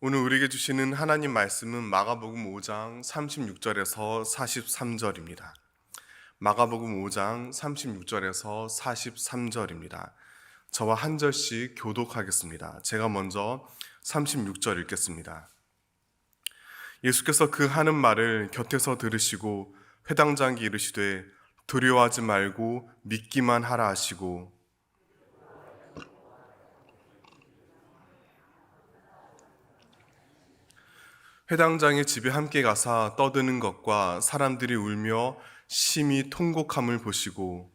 오늘 우리에게 주시는 하나님 말씀은 마가복음 5장 36절에서 43절입니다. 마가복음 5장 36절에서 43절입니다. 저와 한 절씩 교독하겠습니다. 제가 먼저 36절 읽겠습니다. 예수께서 그 하는 말을 곁에서 들으시고 회당장에게 이르시되 두려워하지 말고 믿기만 하라 하시고 회당장의 집에 함께 가사 떠드는 것과 사람들이 울며 심히 통곡함을 보시고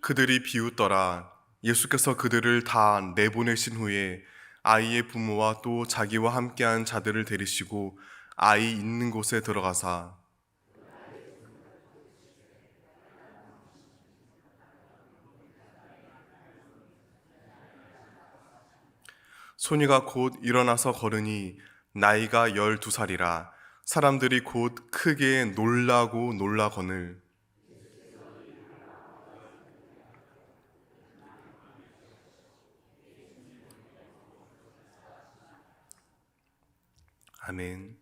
그들이 비웃더라. 예수께서 그들을 다 내보내신 후에 아이의 부모와 또 자기와 함께한 자들을 데리시고 아이 있는 곳에 들어가사 소녀가 곧 일어나서 걸으니 나이가 12살이라 사람들이 곧 크게 놀라고 놀라거늘 아멘.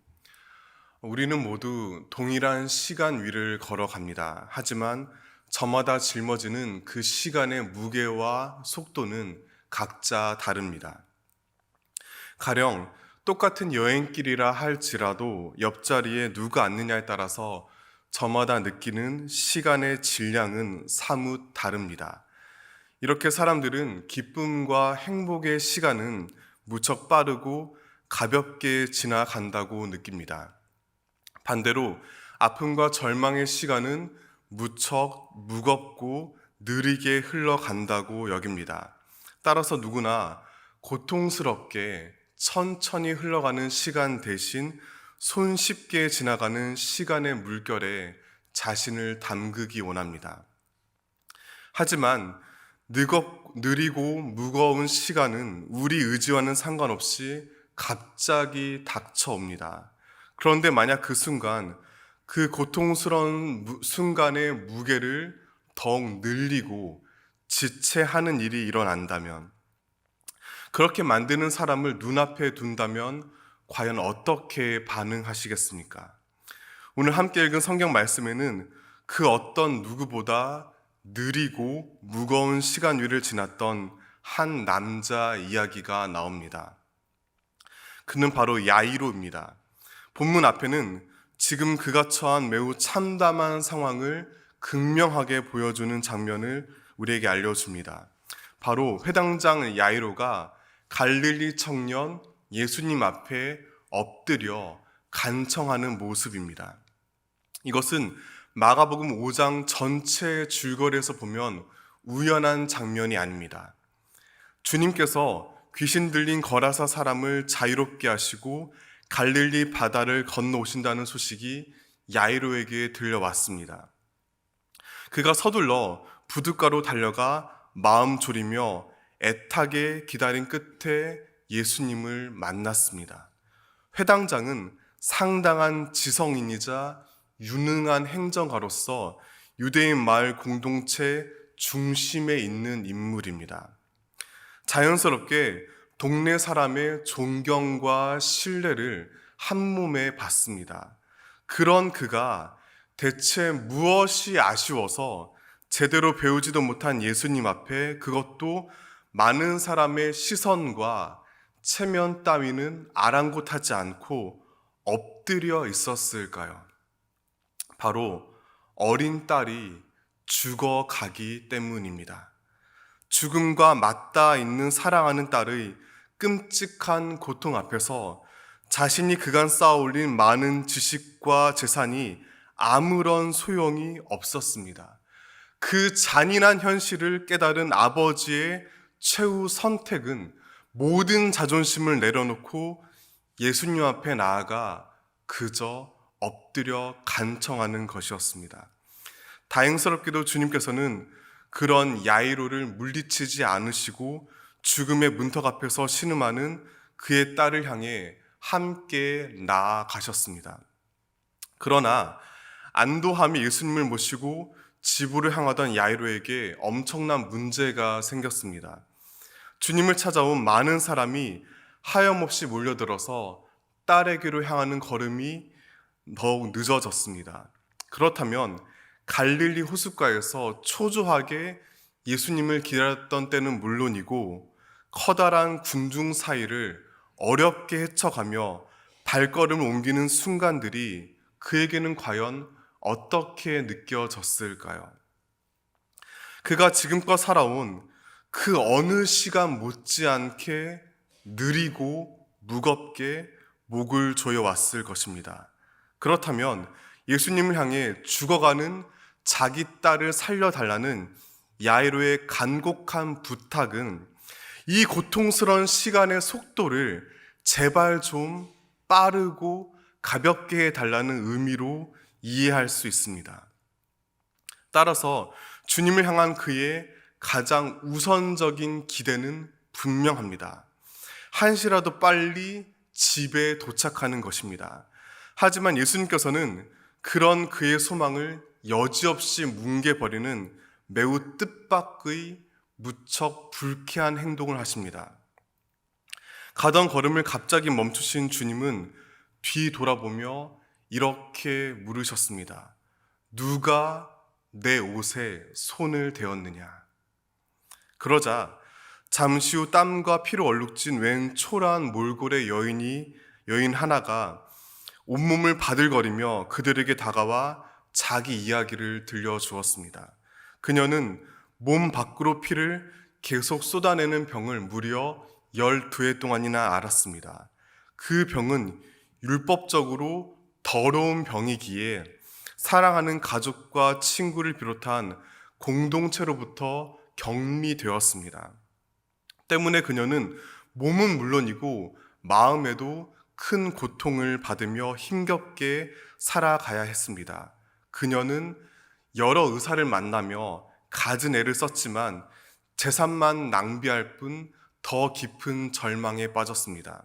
우리는 모두 동일한 시간 위를 걸어갑니다. 하지만 저마다 짊어지는 그 시간의 무게와 속도는 각자 다릅니다. 가령 똑같은 여행길이라 할지라도 옆자리에 누가 앉느냐에 따라서 저마다 느끼는 시간의 질량은 사뭇 다릅니다. 이렇게 사람들은 기쁨과 행복의 시간은 무척 빠르고 가볍게 지나간다고 느낍니다. 반대로 아픔과 절망의 시간은 무척 무겁고 느리게 흘러간다고 여깁니다. 따라서 누구나 고통스럽게 천천히 흘러가는 시간 대신 손쉽게 지나가는 시간의 물결에 자신을 담그기 원합니다. 하지만 느리고 무거운 시간은 우리 의지와는 상관없이 갑자기 닥쳐옵니다. 그런데 만약 그 순간, 그 고통스러운 순간의 무게를 더욱 늘리고 지체하는 일이 일어난다면, 그렇게 만드는 사람을 눈앞에 둔다면 과연 어떻게 반응하시겠습니까? 오늘 함께 읽은 성경 말씀에는 그 어떤 누구보다 느리고 무거운 시간 위를 지났던 한 남자 이야기가 나옵니다. 그는 바로 야이로입니다. 본문 앞에는 지금 그가 처한 매우 참담한 상황을 극명하게 보여주는 장면을 우리에게 알려줍니다. 바로 회당장 야이로가 갈릴리 청년 예수님 앞에 엎드려 간청하는 모습입니다. 이것은 마가복음 5장 전체 줄거리에서 보면 우연한 장면이 아닙니다. 주님께서 귀신 들린 거라사 사람을 자유롭게 하시고 갈릴리 바다를 건너오신다는 소식이 야이로에게 들려왔습니다. 그가 서둘러 부둣가로 달려가 마음 졸이며 애타게 기다린 끝에 예수님을 만났습니다. 회당장은 상당한 지성인이자 유능한 행정가로서 유대인 마을 공동체 중심에 있는 인물입니다. 자연스럽게 동네 사람의 존경과 신뢰를 한 몸에 받습니다. 그런 그가 대체 무엇이 아쉬워서 제대로 배우지도 못한 예수님 앞에, 그것도 많은 사람의 시선과 체면 따위는 아랑곳하지 않고 엎드려 있었을까요? 바로 어린 딸이 죽어가기 때문입니다. 죽음과 맞닿아 있는 사랑하는 딸의 끔찍한 고통 앞에서 자신이 그간 쌓아올린 많은 지식과 재산이 아무런 소용이 없었습니다. 그 잔인한 현실을 깨달은 아버지의 최후 선택은 모든 자존심을 내려놓고 예수님 앞에 나아가 그저 엎드려 간청하는 것이었습니다. 다행스럽게도 주님께서는 그런 야이로를 물리치지 않으시고 죽음의 문턱 앞에서 신음하는 그의 딸을 향해 함께 나아가셨습니다. 그러나 안도함이 예수님을 모시고 집으로 향하던 야이로에게 엄청난 문제가 생겼습니다. 주님을 찾아온 많은 사람이 하염없이 몰려들어서 딸에게로 향하는 걸음이 더욱 늦어졌습니다. 그렇다면 갈릴리 호숫가에서 초조하게 예수님을 기다렸던 때는 물론이고 커다란 군중 사이를 어렵게 헤쳐가며 발걸음을 옮기는 순간들이 그에게는 과연 어떻게 느껴졌을까요? 그가 지금껏 살아온 그 어느 시간 못지않게 느리고 무겁게 목을 조여왔을 것입니다. 그렇다면 예수님을 향해 죽어가는 자기 딸을 살려달라는 야이로의 간곡한 부탁은 이 고통스러운 시간의 속도를 제발 좀 빠르고 가볍게 해달라는 의미로 이해할 수 있습니다. 따라서 주님을 향한 그의 가장 우선적인 기대는 분명합니다. 한시라도 빨리 집에 도착하는 것입니다. 하지만 예수님께서는 그런 그의 소망을 여지없이 뭉개버리는 매우 뜻밖의 무척 불쾌한 행동을 하십니다. 가던 걸음을 갑자기 멈추신 주님은 뒤돌아보며 이렇게 물으셨습니다. 누가 내 옷에 손을 대었느냐? 그러자 잠시 후 땀과 피로 얼룩진 웬 초라한 몰골의 여인 하나가 온몸을 바들거리며 그들에게 다가와 자기 이야기를 들려주었습니다. 그녀는 몸 밖으로 피를 계속 쏟아내는 병을 무려 12해 동안이나 앓았습니다. 그 병은 율법적으로 더러운 병이기에 사랑하는 가족과 친구를 비롯한 공동체로부터 격리되었습니다. 때문에 그녀는 몸은 물론이고 마음에도 큰 고통을 받으며 힘겹게 살아가야 했습니다. 그녀는 여러 의사를 만나며 갖은 애를 썼지만 재산만 낭비할 뿐 더 깊은 절망에 빠졌습니다.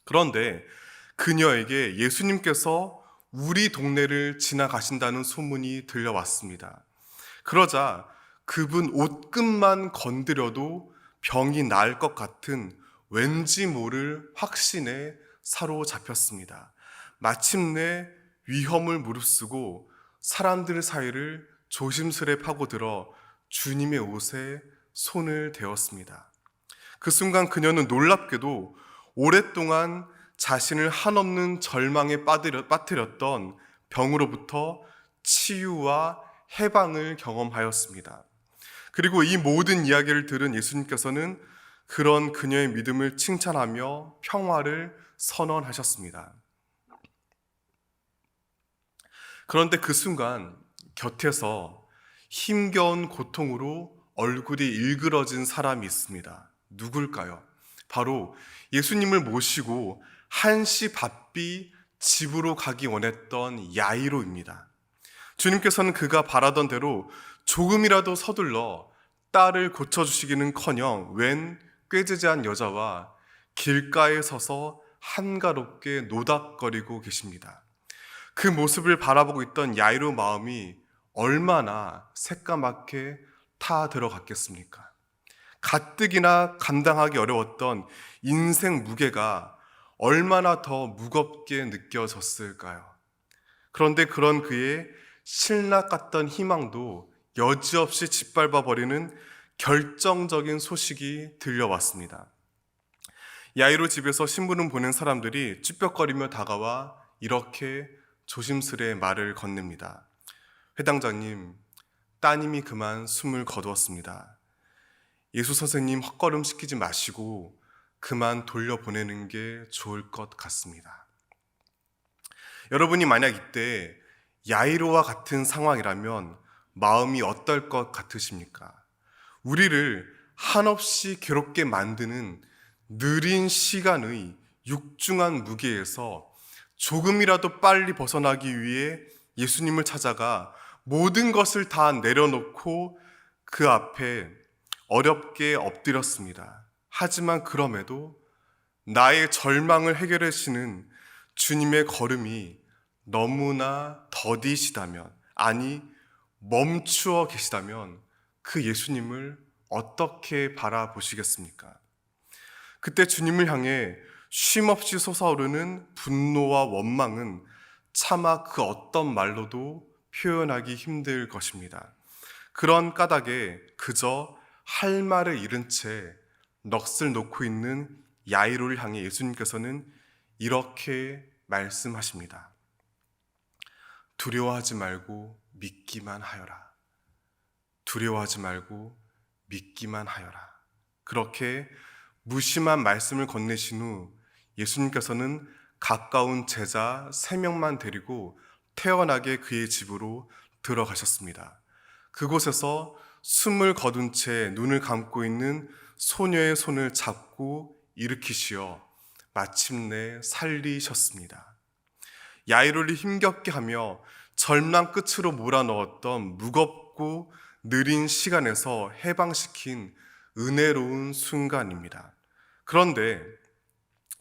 그런데 그녀에게 예수님께서 우리 동네를 지나가신다는 소문이 들려왔습니다. 그러자 그분 옷끝만 건드려도 병이 나을 것 같은 왠지 모를 확신에 사로잡혔습니다. 마침내 위험을 무릅쓰고 사람들 사이를 조심스레 파고들어 주님의 옷에 손을 대었습니다. 그 순간 그녀는 놀랍게도 오랫동안 자신을 한없는 절망에 빠뜨렸던 병으로부터 치유와 해방을 경험하였습니다. 그리고 이 모든 이야기를 들은 예수님께서는 그런 그녀의 믿음을 칭찬하며 평화를 선언하셨습니다. 그런데 그 순간 곁에서 힘겨운 고통으로 얼굴이 일그러진 사람이 있습니다. 누굴까요? 바로 예수님을 모시고 한시 바삐 집으로 가기 원했던 야이로입니다. 주님께서는 그가 바라던 대로 조금이라도 서둘러 딸을 고쳐주시기는커녕 웬 꾀지지한 여자와 길가에 서서 한가롭게 노닥거리고 계십니다. 그 모습을 바라보고 있던 야이로 마음이 얼마나 새까맣게 타 들어갔겠습니까? 가뜩이나 감당하기 어려웠던 인생 무게가 얼마나 더 무겁게 느껴졌을까요? 그런데 그런 그의 신락 같던 희망도 여지없이 짓밟아버리는 결정적인 소식이 들려왔습니다. 야이로 집에서 신부름 보낸 사람들이 쭈뼛거리며 다가와 이렇게 조심스레 말을 건넵니다. 회당장님, 따님이 그만 숨을 거두었습니다. 예수 선생님 헛걸음 시키지 마시고 그만 돌려보내는 게 좋을 것 같습니다. 여러분이 만약 이때 야이로와 같은 상황이라면 마음이 어떨 것 같으십니까? 우리를 한없이 괴롭게 만드는 느린 시간의 육중한 무게에서 조금이라도 빨리 벗어나기 위해 예수님을 찾아가 모든 것을 다 내려놓고 그 앞에 어렵게 엎드렸습니다. 하지만 그럼에도 나의 절망을 해결해 주시는 주님의 걸음이 너무나 더디시다면, 아니 멈추어 계시다면 그 예수님을 어떻게 바라보시겠습니까? 그때 주님을 향해 쉼없이 솟아오르는 분노와 원망은 차마 그 어떤 말로도 표현하기 힘들 것입니다. 그런 까닭에 그저 할 말을 잃은 채 넋을 놓고 있는 야이로를 향해 예수님께서는 이렇게 말씀하십니다. 두려워하지 말고 믿기만 하여라. 두려워하지 말고 믿기만 하여라. 그렇게 무심한 말씀을 건네신 후 예수님께서는 가까운 제자 3명만 데리고 태연하게 그의 집으로 들어가셨습니다. 그곳에서 숨을 거둔 채 눈을 감고 있는 소녀의 손을 잡고 일으키시어 마침내 살리셨습니다. 야이로를 힘겹게 하며 절망 끝으로 몰아넣었던 무겁고 느린 시간에서 해방시킨 은혜로운 순간입니다. 그런데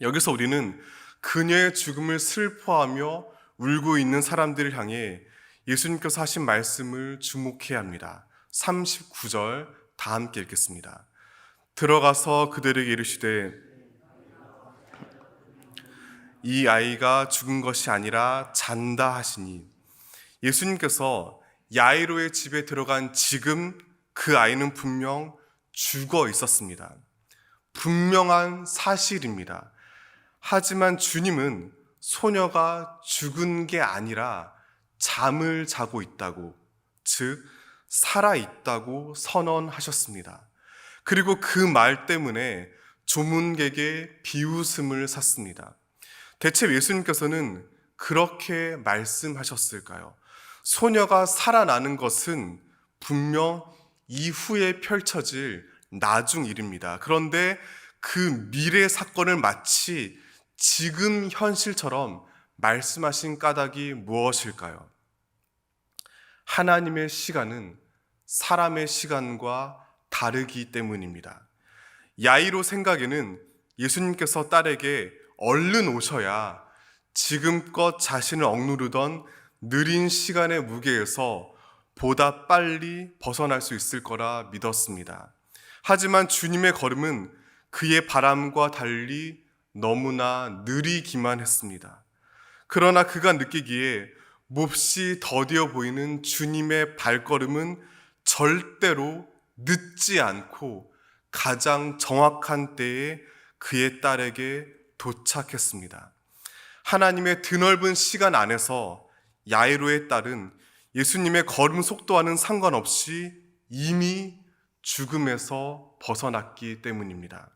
여기서 우리는 그녀의 죽음을 슬퍼하며 울고 있는 사람들을 향해 예수님께서 하신 말씀을 주목해야 합니다. 39절 다 함께 읽겠습니다. 들어가서 그들에게 이르시되 이 아이가 죽은 것이 아니라 잔다 하시니, 예수님께서 야이로의 집에 들어간 지금 그 아이는 분명 죽어 있었습니다. 분명한 사실입니다. 하지만 주님은 소녀가 죽은 게 아니라 잠을 자고 있다고, 즉 살아있다고 선언하셨습니다. 그리고 그 말 때문에 조문객의 비웃음을 샀습니다. 대체 예수님께서는 그렇게 말씀하셨을까요? 소녀가 살아나는 것은 분명 이후에 펼쳐질 나중 일입니다. 그런데 그 미래 사건을 마치 지금 현실처럼 말씀하신 까닭이 무엇일까요? 하나님의 시간은 사람의 시간과 다르기 때문입니다. 야이로 생각에는 예수님께서 딸에게 얼른 오셔야 지금껏 자신을 억누르던 느린 시간의 무게에서 보다 빨리 벗어날 수 있을 거라 믿었습니다. 하지만 주님의 걸음은 그의 바람과 달리 너무나 느리기만 했습니다. 그러나 그가 느끼기에 몹시 더디어 보이는 주님의 발걸음은 절대로 늦지 않고 가장 정확한 때에 그의 딸에게 도착했습니다. 하나님의 드넓은 시간 안에서 야이로의 딸은 예수님의 걸음 속도와는 상관없이 이미 죽음에서 벗어났기 때문입니다.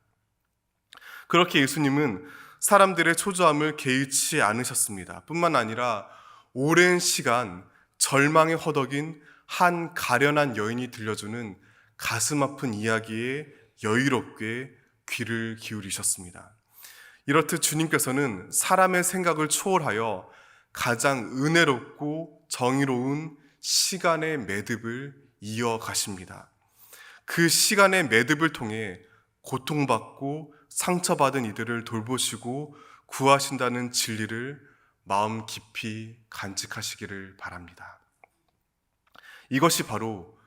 그렇게 예수님은 사람들의 초조함을 개의치 않으셨습니다. 뿐만 아니라 오랜 시간 절망에 허덕인 한 가련한 여인이 들려주는 가슴 아픈 이야기에 여유롭게 귀를 기울이셨습니다. 이렇듯 주님께서는 사람의 생각을 초월하여 가장 은혜롭고 정의로운 시간의 매듭을 이어가십니다. 그 시간의 매듭을 통해 고통받고 상처받은 이들을 돌보시고 구하신다는 진리를 마음 깊이 간직하시기를 바랍니다. 이것이 바로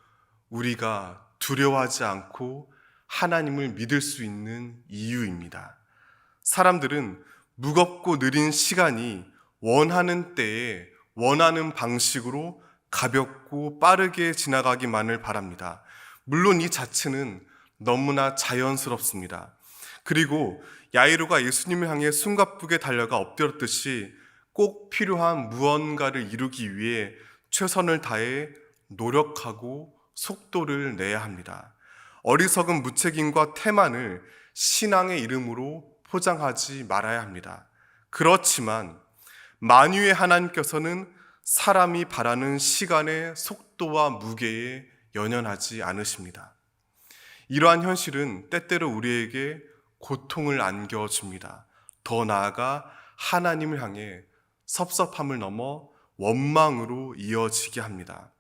우리가 두려워하지 않고 하나님을 믿을 수 있는 이유입니다. 사람들은 무겁고 느린 시간이 원하는 때에 원하는 방식으로 가볍고 빠르게 지나가기만을 바랍니다. 물론 이 자체는 너무나 자연스럽습니다. 그리고 야이로가 예수님을 향해 숨가쁘게 달려가 엎드렸듯이 꼭 필요한 무언가를 이루기 위해 최선을 다해 노력하고 속도를 내야 합니다. 어리석은 무책임과 태만을 신앙의 이름으로 포장하지 말아야 합니다. 그렇지만 만유의 하나님께서는 사람이 바라는 시간의 속도와 무게에 연연하지 않으십니다. 이러한 현실은 때때로 우리에게 고통을 안겨줍니다. 더 나아가 하나님을 향해 섭섭함을 넘어 원망으로 이어지게 합니다.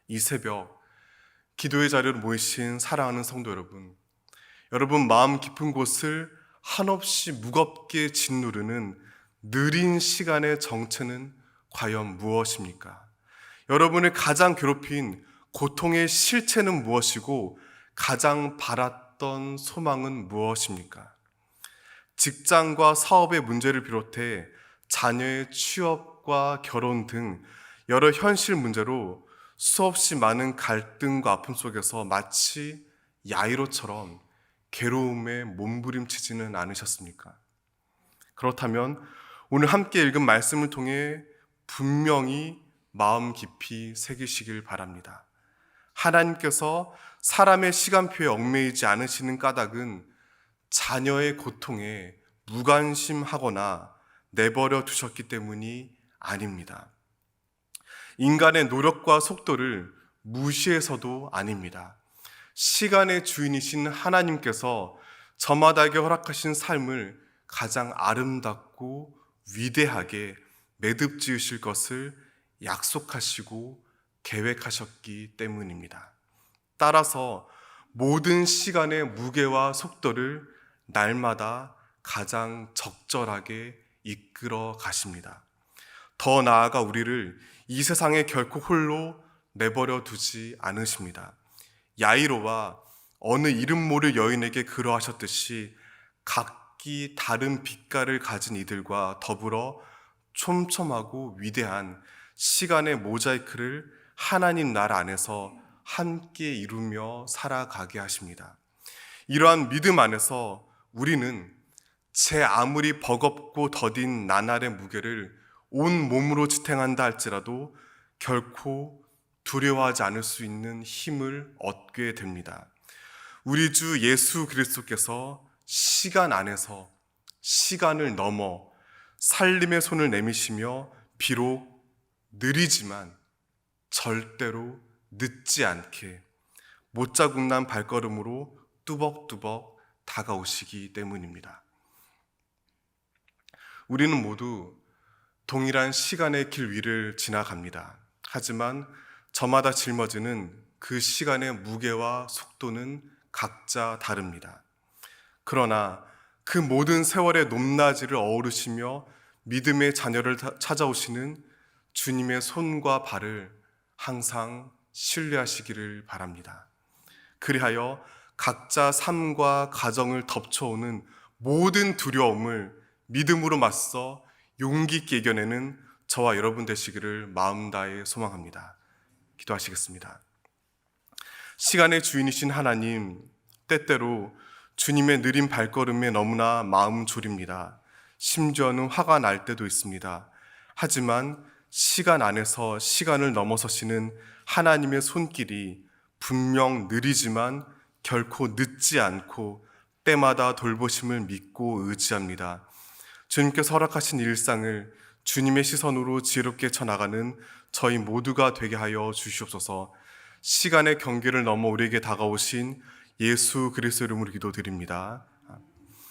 이 새벽 기도의 자리로 모이신 사랑하는 성도 여러분 마음 깊은 곳을 한없이 무겁게 짓누르는 느린 시간의 정체는 과연 무엇입니까? 여러분을 가장 괴롭힌 고통의 실체는 무엇이고 가장 바랐던 소망은 무엇입니까? 직장과 사업의 문제를 비롯해 자녀의 취업과 결혼 등 여러 현실 문제로 수없이 많은 갈등과 아픔 속에서 마치 야이로처럼 괴로움에 몸부림치지는 않으셨습니까? 그렇다면 오늘 함께 읽은 말씀을 통해 분명히 마음 깊이 새기시길 바랍니다. 하나님께서 사람의 시간표에 얽매이지 않으시는 까닭은 자녀의 고통에 무관심하거나 내버려 두셨기 때문이 아닙니다. 인간의 노력과 속도를 무시해서도 아닙니다. 시간의 주인이신 하나님께서 저마다에게 허락하신 삶을 가장 아름답고 위대하게 매듭 지으실 것을 약속하시고 계획하셨기 때문입니다. 따라서 모든 시간의 무게와 속도를 날마다 가장 적절하게 이끌어 가십니다. 더 나아가 우리를 이 세상에 결코 홀로 내버려 두지 않으십니다. 야이로와 어느 이름 모를 여인에게 그러하셨듯이 각기 다른 빛깔을 가진 이들과 더불어 촘촘하고 위대한 시간의 모자이크를 하나님 나라 안에서 함께 이루며 살아가게 하십니다. 이러한 믿음 안에서 우리는 제 아무리 버겁고 더딘 나날의 무게를 온 몸으로 지탱한다 할지라도 결코 두려워하지 않을 수 있는 힘을 얻게 됩니다. 우리 주 예수 그리스도께서 시간 안에서 시간을 넘어 살림의 손을 내미시며 비록 느리지만 절대로 늦지 않게 못자국난 발걸음으로 뚜벅뚜벅 다가오시기 때문입니다. 우리는 모두 동일한 시간의 길 위를 지나갑니다. 하지만 저마다 짊어지는 그 시간의 무게와 속도는 각자 다릅니다. 그러나 그 모든 세월의 높낮이를 어우르시며 믿음의 자녀를 찾아오시는 주님의 손과 발을 항상 신뢰하시기를 바랍니다. 그리하여 각자 삶과 가정을 덮쳐오는 모든 두려움을 믿음으로 맞서 용기 있게 이겨내는 저와 여러분 되시기를 마음 다해 소망합니다. 기도하시겠습니다. 시간의 주인이신 하나님, 때때로 주님의 느린 발걸음에 너무나 마음 졸입니다. 심지어는 화가 날 때도 있습니다. 하지만 시간 안에서 시간을 넘어서시는 하나님의 손길이 분명 느리지만 결코 늦지 않고 때마다 돌보심을 믿고 의지합니다. 주님께서 허락하신 일상을 주님의 시선으로 지혜롭게 쳐나가는 저희 모두가 되게 하여 주시옵소서. 시간의 경계를 넘어 우리에게 다가오신 예수 그리스도 이름으로 기도드립니다.